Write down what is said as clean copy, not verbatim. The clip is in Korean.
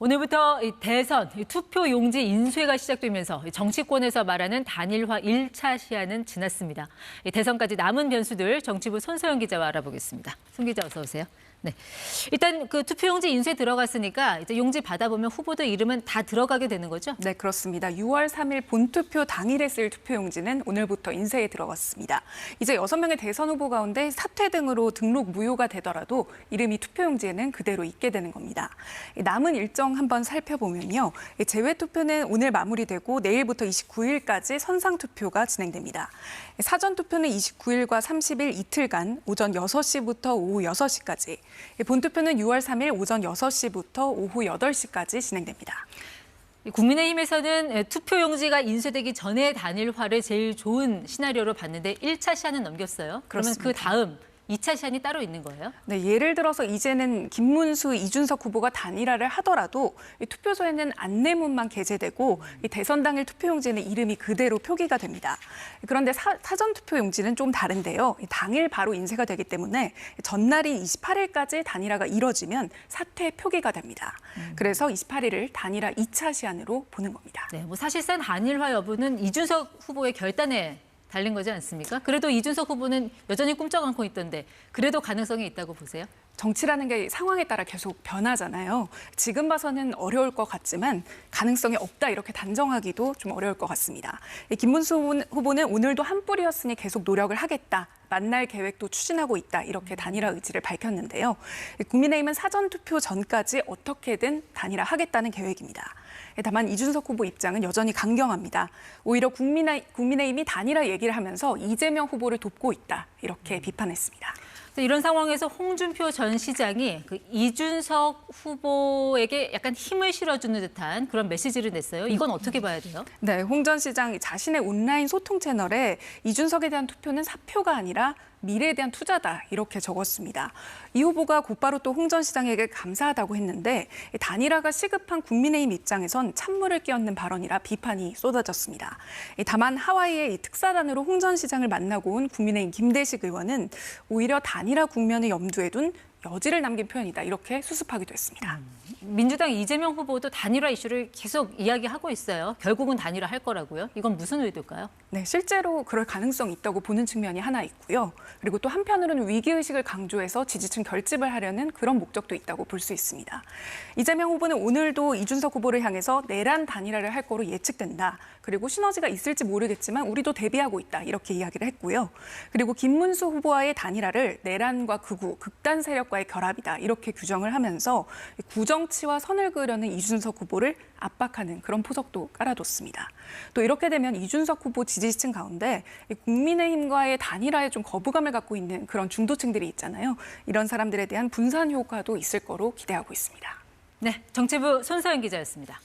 오늘부터 대선 투표 용지 인쇄가 시작되면서 정치권에서 말하는 단일화 1차 시한은 지났습니다. 대선까지 남은 변수들 정치부 손소영 기자와 알아보겠습니다. 손 기자 어서 오세요. 네, 일단 그 투표용지 인쇄 들어갔으니까 이제 용지 받아보면 후보들 이름은 다 들어가게 되는 거죠? 네, 그렇습니다. 6월 3일 본투표 당일에 쓸 투표용지는 오늘부터 인쇄에 들어갔습니다. 이제 6명의 대선 후보 가운데 사퇴 등으로 등록 무효가 되더라도 이름이 투표용지에는 그대로 있게 되는 겁니다. 남은 일정 한번 살펴보면요. 재외투표는 오늘 마무리되고 내일부터 29일까지 선상투표가 진행됩니다. 사전투표는 29일과 30일 이틀간 오전 6시부터 오후 6시까지, 본투표는 6월 3일 오전 6시부터 오후 8시까지 진행됩니다. 국민의힘에서는 투표용지가 인쇄되기 전에 단일화를 제일 좋은 시나리오로 봤는데 1차 시한은 넘겼어요. 그러면 그렇습니다. 그 다음 2차 시한이 따로 있는 거예요? 네, 예를 들어서 이제는 김문수, 이준석 후보가 단일화를 하더라도 투표소에는 안내문만 게재되고 대선 당일 투표용지에는 이름이 그대로 표기가 됩니다. 그런데 사전 투표용지는 좀 다른데요. 당일 바로 인쇄가 되기 때문에 전날인 28일까지 단일화가 이뤄지면 사퇴 표기가 됩니다. 그래서 28일을 단일화 2차 시한으로 보는 겁니다. 네, 뭐 사실상 단일화 여부는 이준석 후보의 결단에 달린 거지 않습니까? 그래도 이준석 후보는 여전히 꿈쩍 않고 있던데 그래도 가능성이 있다고 보세요? 정치라는 게 상황에 따라 계속 변하잖아요. 지금 봐서는 어려울 것 같지만 가능성이 없다 이렇게 단정하기도 좀 어려울 것 같습니다. 김문수 후보는 오늘도 한 뿌리였으니 계속 노력을 하겠다. 만날 계획도 추진하고 있다. 이렇게 단일화 의지를 밝혔는데요. 국민의힘은 사전투표 전까지 어떻게든 단일화하겠다는 계획입니다. 다만 이준석 후보 입장은 여전히 강경합니다. 오히려 국민의힘이 단일화 얘기를 하면서 이재명 후보를 돕고 있다. 이렇게 비판했습니다. 이런 상황에서 홍준표 전 시장이 그 이준석 후보에게 약간 힘을 실어주는 듯한 그런 메시지를 냈어요. 이건 어떻게 봐야 돼요? 네, 홍 전 시장이 자신의 온라인 소통 채널에 이준석에 대한 투표는 사표가 아니라 미래에 대한 투자다 이렇게 적었습니다. 이 후보가 곧바로 또 홍 전 시장에게 감사하다고 했는데 단일화가 시급한 국민의힘 입장에선 찬물을 끼얹는 발언이라 비판이 쏟아졌습니다. 다만 하와이의 특사단으로 홍 전 시장을 만나고 온 국민의힘 김대식 의원은 오히려 단일화 국면을 염두에 둔 여지를 남긴 표현이다 이렇게 수습하기도 했습니다. 민주당 이재명 후보도 단일화 이슈를 계속 이야기하고 있어요. 결국은 단일화 할 거라고요. 이건 무슨 의도일까요? 네, 실제로 그럴 가능성이 있다고 보는 측면이 하나 있고요. 그리고 또 한편으로는 위기의식을 강조해서 지지층 결집을 하려는 그런 목적도 있다고 볼 수 있습니다. 이재명 후보는 오늘도 이준석 후보를 향해서 내란 단일화를 할 거로 예측된다. 그리고 시너지가 있을지 모르겠지만 우리도 대비하고 있다. 이렇게 이야기를 했고요. 그리고 김문수 후보와의 단일화를 내란과 극우, 극단 세력과의 결합이다. 이렇게 규정을 하면서 구정치와 선을 그으려는 이준석 후보를 압박하는 그런 포석도 깔아뒀습니다. 또 이렇게 되면 이준석 후보 지지층 가운데 국민의힘과의 단일화에 좀 거부감을 갖고 있는 그런 중도층들이 있잖아요. 이런 사람들에 대한 분산 효과도 있을 거로 기대하고 있습니다. 네, 정치부 손소영 기자였습니다.